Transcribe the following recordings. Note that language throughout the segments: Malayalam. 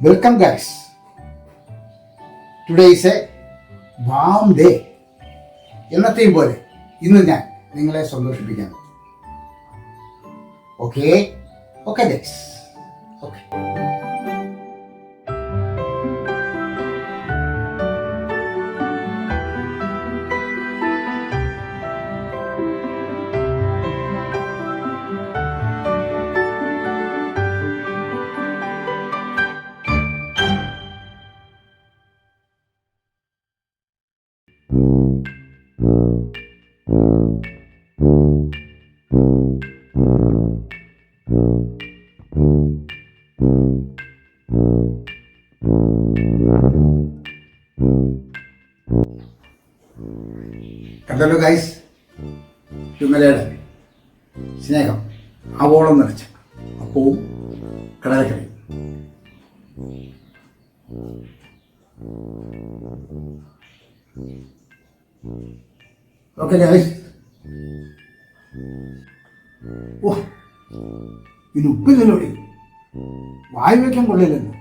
Welcome guys. Today is a warm day. എന്നത്തെയും പോലെ ഇന്ന് ഞാൻ നിങ്ങളെ സന്തോഷിപ്പിക്കാൻ. Okay okay guys, okay. കണ്ടല്ലോ ഗൈസ്, ചുമലയുടെ സ്നേഹം ആവോളം നിറച്ച അപ്പവും കടലക്കറിയും. Okay guys. ഓ, ഇത് ഉപ്പില്ലല്ലോടി, വായു വയ്ക്കാൻ കൊള്ളില്ലല്ലോ.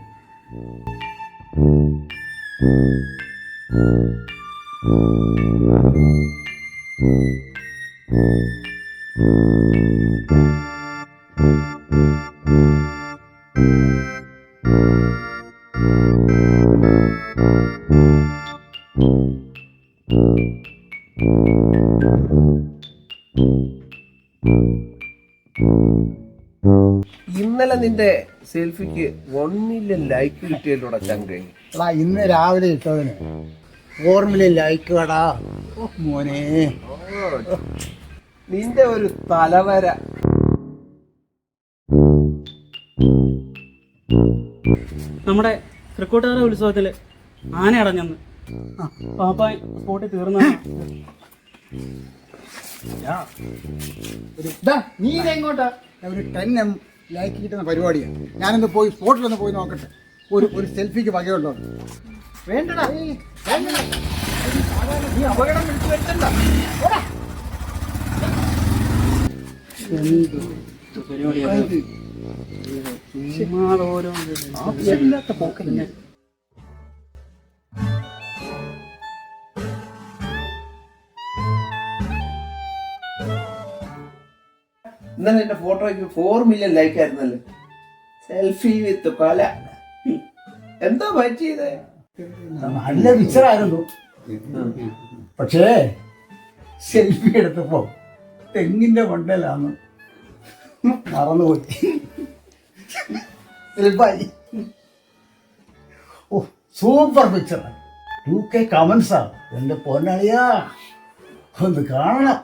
ഇന്നലെ നിന്റെ സെൽഫിക്ക് 1 മില്യൺ ലൈക്ക് കിട്ടിയല്ലോടാ ചങ്കേ. ഇന്ന് രാവിലെ ഇട്ടതിന് 4 മില്യൺ ലൈക്ക് കടാ മോനെ. നിന്റെ ഒരു തലവര. നമ്മുടെ തൃക്കൂട്ടുകാര ഉത്സവത്തില് ആന അടഞ്ഞെന്ന് പാപ്പാൻ സ്പോട്ടിൽ തീർന്ന. നീ ഇതെങ്ങോട്ടാ? ഒരു 10M ലൈക്ക് കിട്ടുന്ന പരിപാടിയാണ്. ഞാനൊന്ന് പോയി സ്പോട്ടിലൊന്ന് പോയി നോക്കട്ടെ, ഒരു സെൽഫിക്ക് വകയുണ്ടോ. വേണ്ടടാ, നീ അപകടം വിളിച്ചു വരുത്തണ്ട. പോക്കല്ലേ. ഇന്നലെ എന്റെ ഫോട്ടോയ്ക്ക് 4 മില്യൺ ലൈക്ക് ആയിരുന്നല്ലേ. സെൽഫി വിത്ത് കൊല. എന്താ പറ്റിയത്? നല്ല പിക്ചറായിരുന്നു, പക്ഷേ സെൽഫി എടുത്തപ്പോ തെങ്ങിന്റെ മണ്ടയിലാന്ന് മറന്നുപോയി. ഓ, സൂപ്പർ പിക്ചറാണ്. 2K കമന്റ്സാ. എന്റെ പൊന്നളിയാ, ഒന്ന് കാണണം.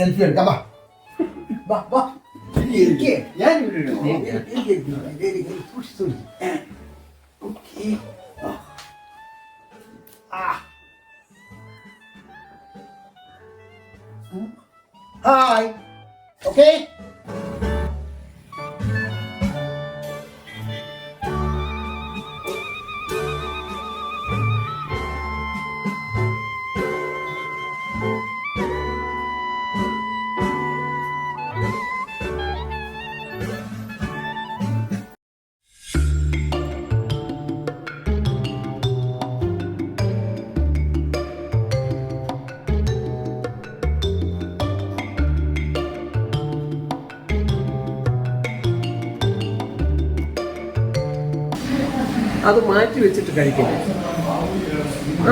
സെൽഫി എടുക്കാം. വാ വാ, ഞാൻ ഹായ്. ഓക്കെ, അത് മാറ്റി വെച്ചിട്ട് കഴിക്കണേ.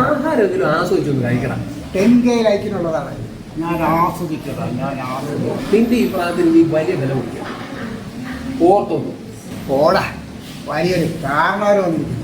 ആഹാരെങ്കിലും ആസ്വദിച്ചൊന്ന് കഴിക്കണം. 10K ലൈക്കിനുള്ളതാണ്. ഞാൻ ആസ്വദിച്ചതാണ്, ഞാൻ ആസ്വദിച്ചു. നിന്റെ ഈ പ്രായത്തിൽ നീ വലിയ വില കൊടുക്കണം. ഓർത്തൊന്നു ഓടാ, വലിയൊരു കാരണവരും വന്നിരിക്കുന്നു.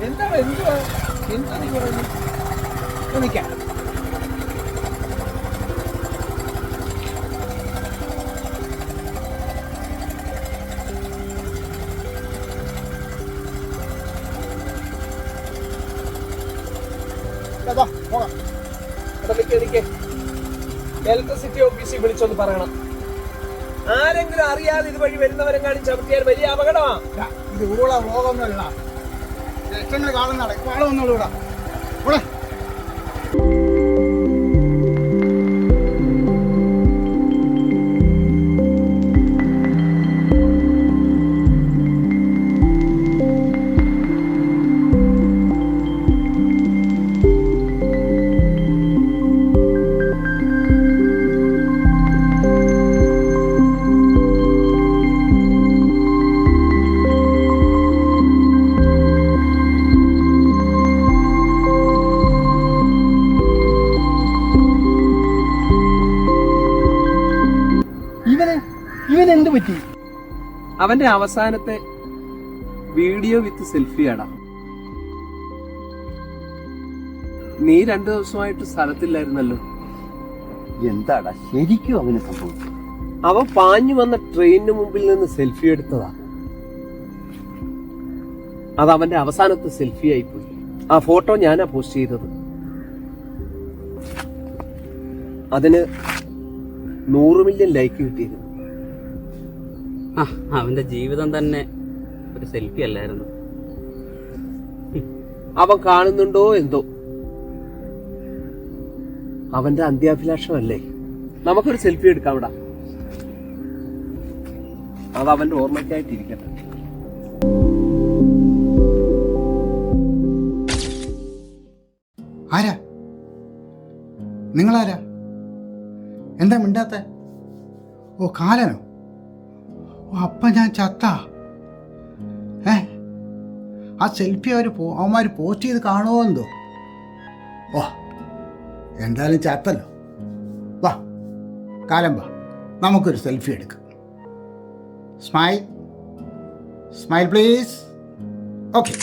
എന്താണ് എന്തുവാ എന്താ നീ പറയുന്നത്? നിൽക്കാം. പോകാം. ഇലക്ട്രിസിറ്റി ഓഫീസിൽ വിളിച്ചൊന്ന് പറയണം. ആരെങ്കിലും അറിയാതെ ഇതുവഴി വരുന്നവരെങ്ങാനും ചവിട്ടിയാൽ വലിയ അപകടമാ. ഇത് ഊള വ്ലോഗൊന്നുമല്ല, ലക്ഷങ്ങൾ കാണുന്നതാണ്. പാളം ഒന്നുള്ളൂ ഇവിടെ. ഇവിടെ ഇവനെന്ത് പറ്റി? അവന്റെ അവസാനത്തെ വീഡിയോ വിത്ത് സെൽഫിയാടാ. നീ 2 ദിവസമായിട്ട് സ്ഥലത്തില്ലായിരുന്നല്ലോ. എന്താടാ ശരിക്കും അവന് സംഭവിച്ചു? അവൻ പാഞ്ഞു വന്ന ട്രെയിനിന് മുമ്പിൽ നിന്ന് സെൽഫി എടുത്തതാ. അത് അവന്റെ അവസാനത്തെ സെൽഫി ആയിപ്പോയി. ആ ഫോട്ടോ ഞാനാ പോസ്റ്റ് ചെയ്തത്. അതിന് 100 മില്യൺ ലൈക്ക് കിട്ടിയിരുന്നു. അവന്റെ ജീവിതം തന്നെ ഒരു സെൽഫി അല്ലായിരുന്നു. അവൻ കാണുന്നുണ്ടോ എന്തോ, അവന്റെ അന്ത്യാഭിലാഷമല്ലേ. നമുക്കൊരു സെൽഫി എടുക്കാം ഇവിടെ. അത് അവന്റെ ഓർമ്മയ്ക്കായിട്ടിരിക്കട്ടെ. ആരാ നിങ്ങളാരാ? എന്താ മിണ്ടാത്ത? ഓ കാലനോ? ഓ അപ്പം ഞാൻ ചത്ത. ആ സെൽഫി അവന്മാർ പോസ്റ്റ് ചെയ്ത് കാണുമോ എന്തോ. ഓ എന്തായാലും ചത്തല്ലോ. വാ കാലം വാ, നമുക്കൊരു സെൽഫി എടുക്കാം. Smile smile please. ഓക്കെ.